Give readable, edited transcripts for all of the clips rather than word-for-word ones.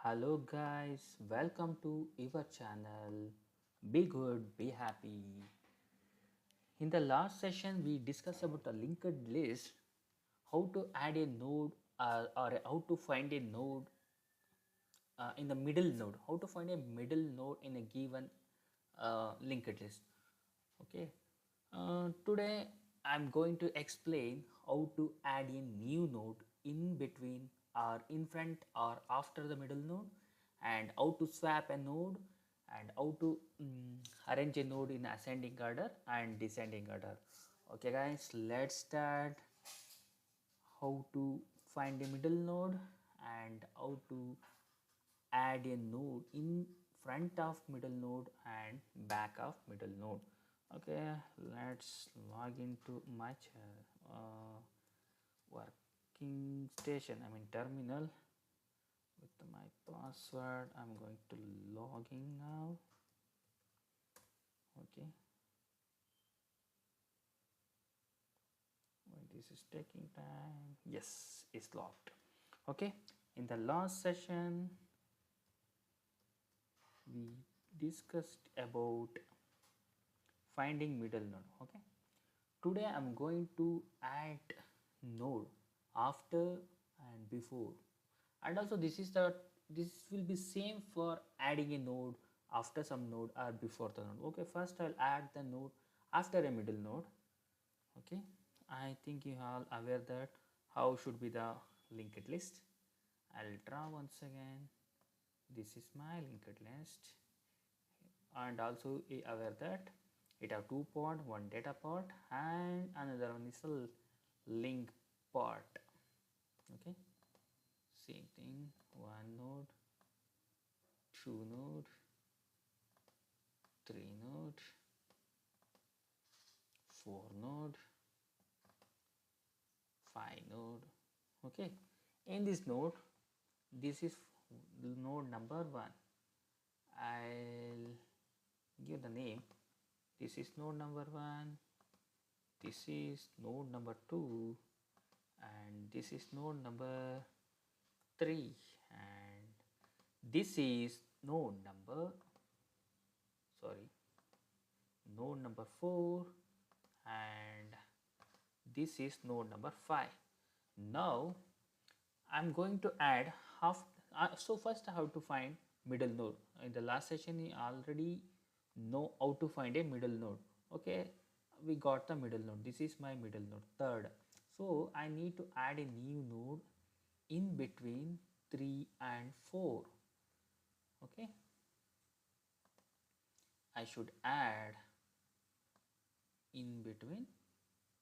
Hello guys, welcome to your channel. Be good, be happy. In the last session, we discussed about a linked list, how to add a node or how to find a node in the middle node, how to find a middle node in a given linked list. Okay, today I'm going to explain how to add a new node in between or in front or after the middle node, and how to swap a node, and how to arrange a node in ascending order and descending order. Okay guys, let's start. How to find a middle node and how to add a node in front of middle node and back of middle node. Okay, let's log into my working station, I mean terminal. With my password I'm going to log in now. Okay, when this is taking time, yes, it's logged. Okay, in the last session we discussed about finding middle node. Okay, today I'm going to add node after and before, and also this will be same for adding a node after some node or before the node. Okay, first I'll add the node after a middle node. Okay, I think you are aware that how should be the linked list. I'll draw once again. This is my linked list, and also be aware that it have two part, one data part and another one is a link part. Okay, same thing, one node, two node, three node, four node, five node. Okay, in this node, this is node number one. I'll give the name. This is node number one, this is node number two, and this is node number 3, and this is sorry node number 4, and this is node number 5. Now I'm going to add half. So first I have to find middle node. In the last session you already know how to find a middle node. Okay, we got the middle node. This is my middle node, third. So I need to add a new node in between 3 and 4. Okay, I should add in between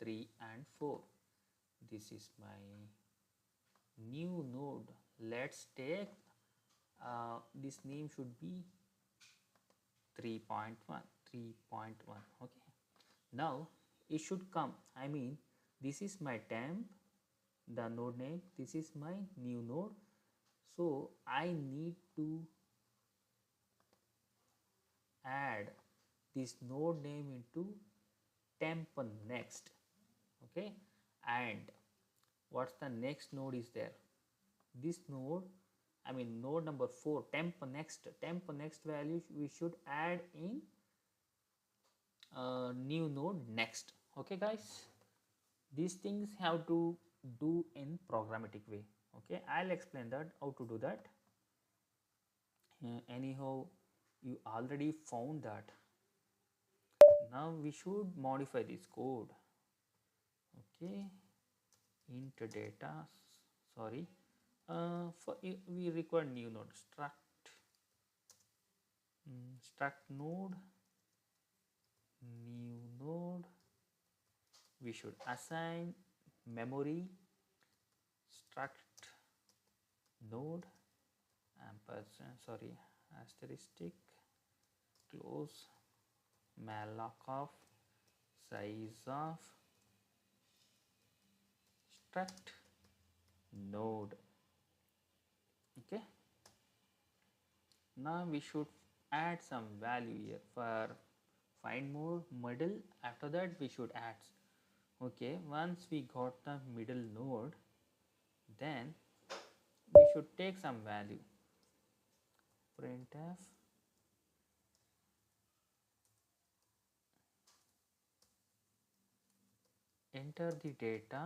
3 and 4. This is my new node. Let's take this name should be 3.1. 3.1. Okay, now it should come, I mean this is my temp, the node name, this is my new node. So I need to add this node name into temp next. Okay, and what's the next node is there, this node, I mean node number 4, temp next value we should add in new node next. Okay guys, these things have to do in programmatic way. Okay, I'll explain that how to do that. Anyhow, you already found that. Now we should modify this code. Okay, int data, sorry, for we require new node, struct node, new node. We should assign memory struct node ampersand, sorry, asterisk, close, malloc of size of struct node. Okay, now we should add some value here for find more middle. After that we should add. Okay, once we got the middle node, then we should take some value. printf enter the data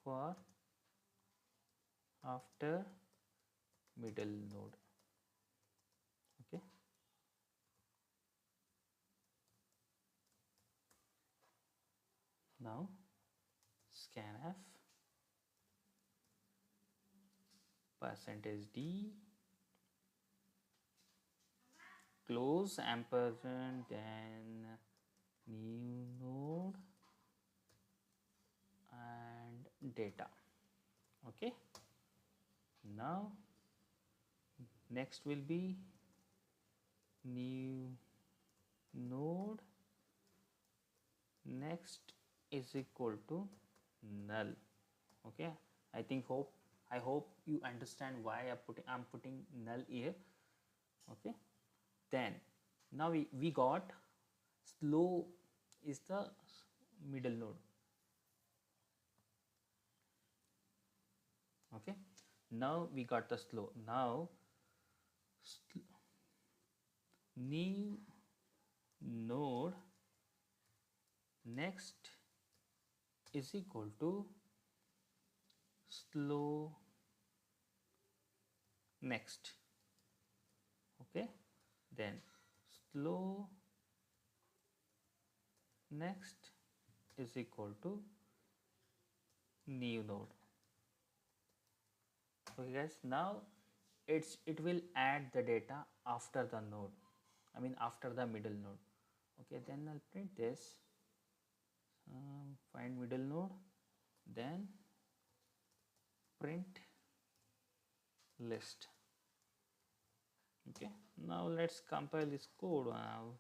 for after middle node. Okay, now scanf %d close ampersand then new node and data. Okay, now next will be new node next is equal to null. Okay, I hope you understand why I'm putting null here. Okay, then now we got slow is the middle node. Okay, now we got the slow. Now new node next is equal to slow next. Okay, then slow next is equal to new node. Okay guys, now it will add the data after the node, I mean after the middle node. Okay, then I'll print this, find middle node, then print list. Okay, now let's compile this code now.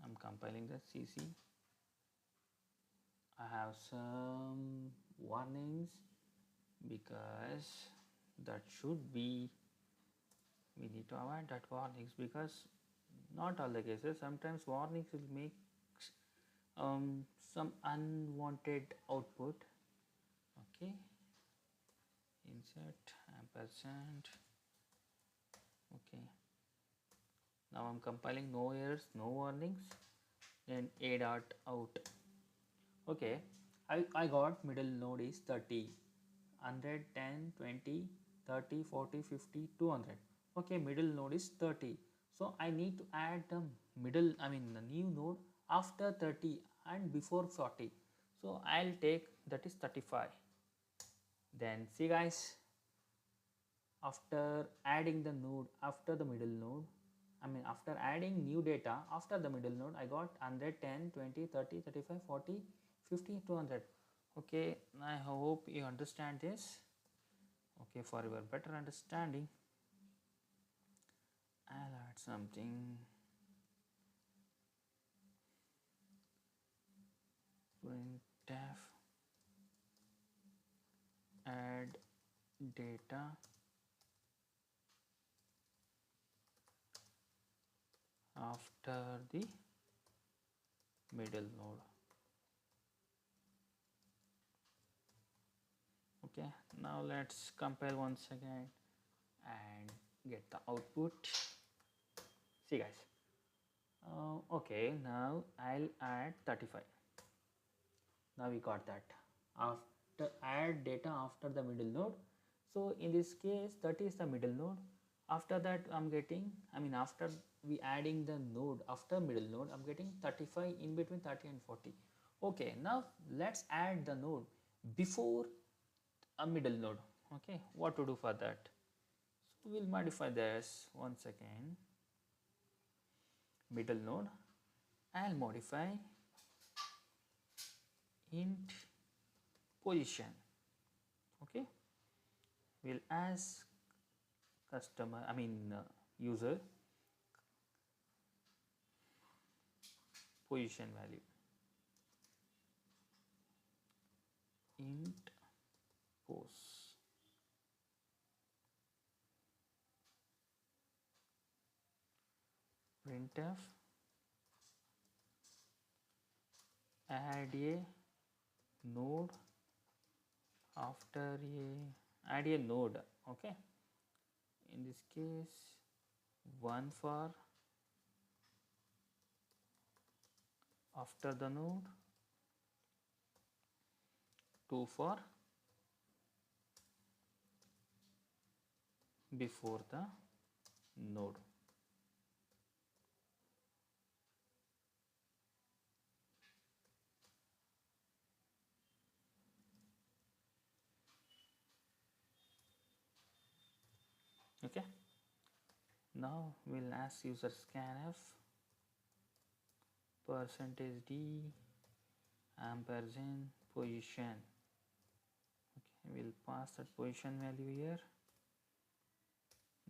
I'm compiling the CC. I have some warnings because that should be, we need to avoid that warnings because not all the cases, sometimes warnings will make some unwanted output. Okay, insert ampersand. Okay, now I'm compiling, no errors, no warnings, then a dot out. Okay, I got middle node is 30, 100, 10, 20, 30, 40, 50, 200. Okay, middle node is 30. So I need to add the middle, I mean the new node after 30 and before 40. So I'll take that is 35. Then see guys, after adding the node after the middle node, I mean after adding new data after the middle node, I got 100, 10, 20, 30, 35, 40, 50, 200. Okay, I hope you understand this. Okay, for your better understanding, I'll add something. Printf add data after the middle node. Okay, now let's compile once again and get the output. See guys, okay, now I'll add 35. Now we got that after add data after the middle node. So in this case 30 is the middle node. After that I'm getting, I mean after we adding the node after middle node, I'm getting 35 in between 30 and 40. Okay, now let's add the node before a middle node. Okay, what to do for that? So we'll modify this once again. Middle node, I'll modify int position. Okay, we'll ask customer, I mean user position value int pos. Printf add a node after a add a node. Okay, in this case 1 for after the node, 2 for before the node. Okay, now we'll ask user scanf percentage d ampersand position. Okay, we'll pass that position value here,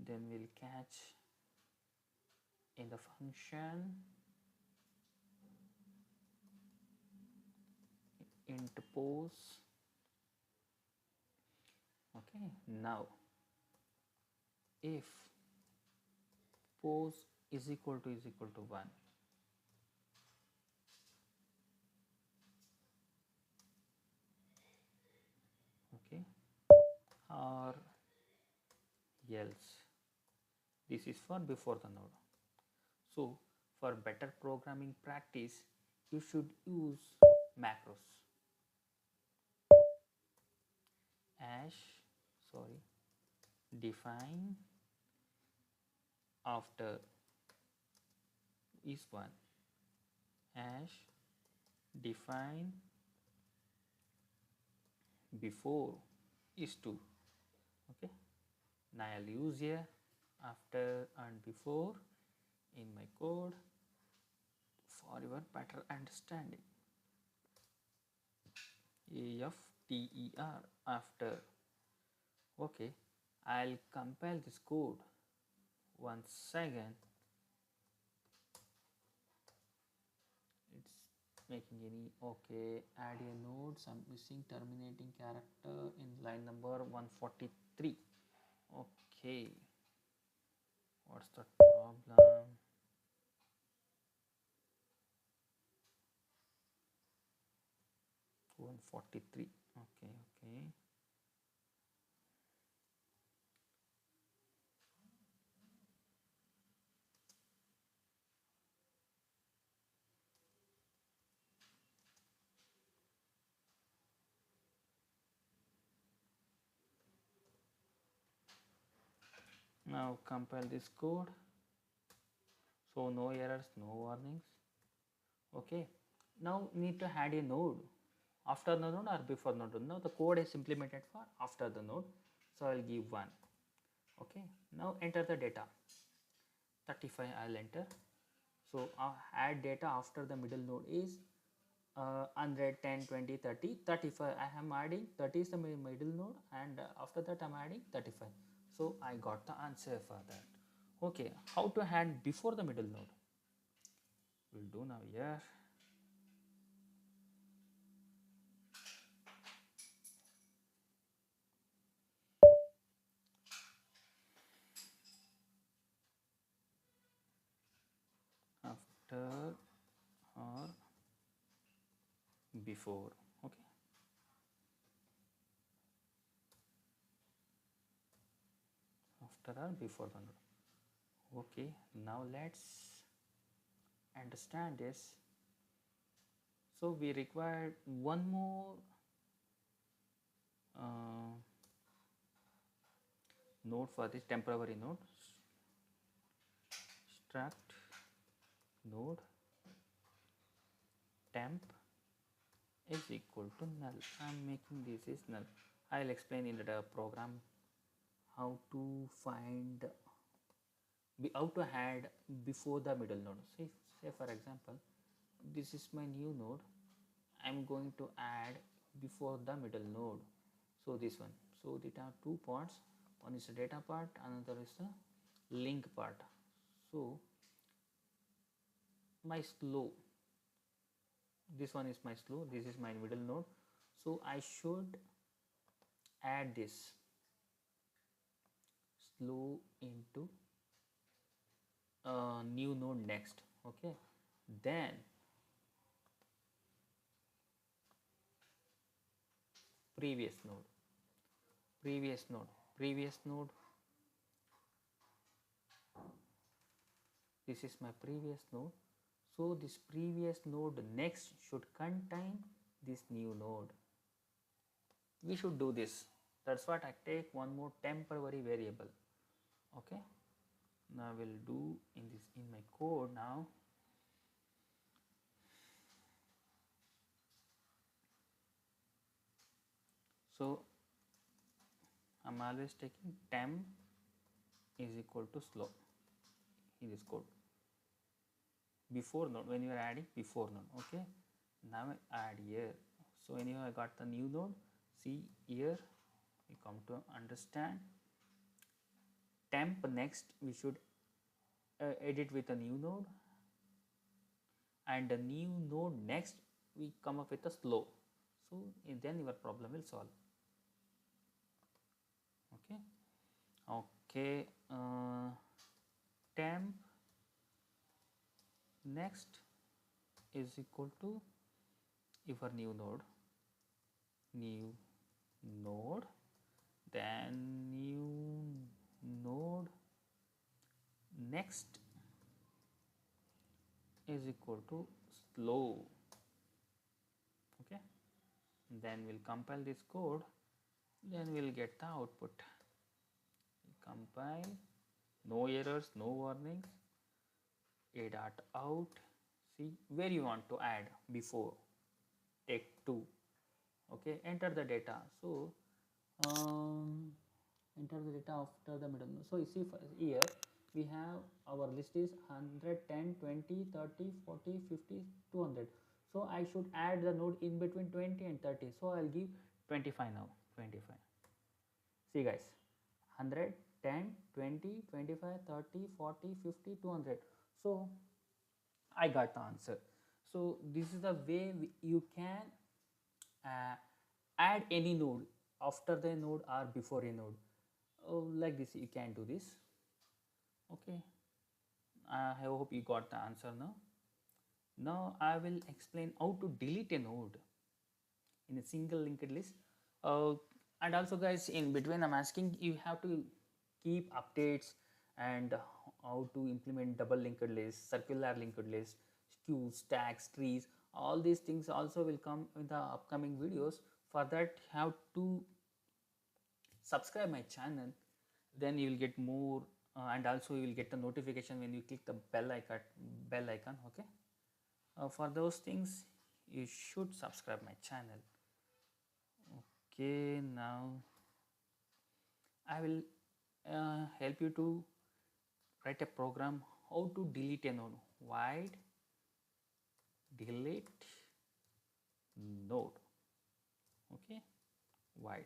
then we'll catch in the function int pose. Okay, now if pose is equal to 1, okay, or else, this is for before the node. So for better programming practice you should use macros. Hash, sorry, define after is 1, hash define before is 2. Okay, now I'll use here after and before in my code for your better understanding. after after. Okay, I'll compile this code once again. It's making any. Okay, add a node, some missing terminating character in line number 143. Okay, what's the problem? 143. Okay, okay. Now compile this code. So no errors, no warnings. Okay, now need to add a node after the node or before the node. Now the code is implemented for after the node, so I'll give 1. Okay, now enter the data. 35 I'll enter. So add data after the middle node is 100, 10, 20, 30, 35. I am adding 30 is the middle node, and after that I'm adding 35. So I got the answer for that. Okay, how to add before the middle node? We'll do now here. After or before. Okay, after or before the node. Okay, now let's understand this. So we require one more node for this temporary node. Struct node temp is equal to null. I'm making this is null. I'll explain in the program how to find, how to add before the middle node. Say for example, this is my new node. I'm going to add before the middle node. So this one. So there are two parts. One is the data part, another is the link part. So my slow, this one is my slow, this is my middle node. So I should add this slow into new node next. Okay, then previous node, previous node, previous node. This is my previous node. So this previous node next should contain this new node. We should do this. That's what I take one more temporary variable. Okay. Now I will do in my code now. So I'm always taking temp is equal to slow in this code. Before node, when you are adding before node. Okay. Now I add here. So anyhow I got the new node. See here we come to understand temp next we should edit with a new node, and the new node next we come up with a slow. So then your problem will solve. Okay. Okay. Temp next is equal to your new node, then new node next is equal to slow. Okay. Then we'll compile this code, then we'll get the output. Compile, no errors, no warnings, a dot out. See where you want to add before, take 2. Okay, enter the data. So enter the data after the middle. So you see here we have our list is 100, 10, 20, 30, 40, 50, 200. So I should add the node in between 20 and 30. So I'll give 25 now. 25. See guys, 100, 10, 20, 25, 30, 40, 50, 200. So I got the answer. So this is the way you can add any node after the node or before a node. Like this you can do this. Okay, I hope you got the answer now. Now I will explain how to delete a node in a single linked list. And also guys, in between I'm asking you have to keep updates and how to implement double linked list, circular linked list, queues, stacks, trees. All these things also will come in the upcoming videos. For that you have to subscribe my channel, then you will get more and also you will get the notification when you click the bell icon. Okay, for those things you should subscribe my channel. Okay, now I will help you to write a program how to delete a node. Void delete node. Okay, void.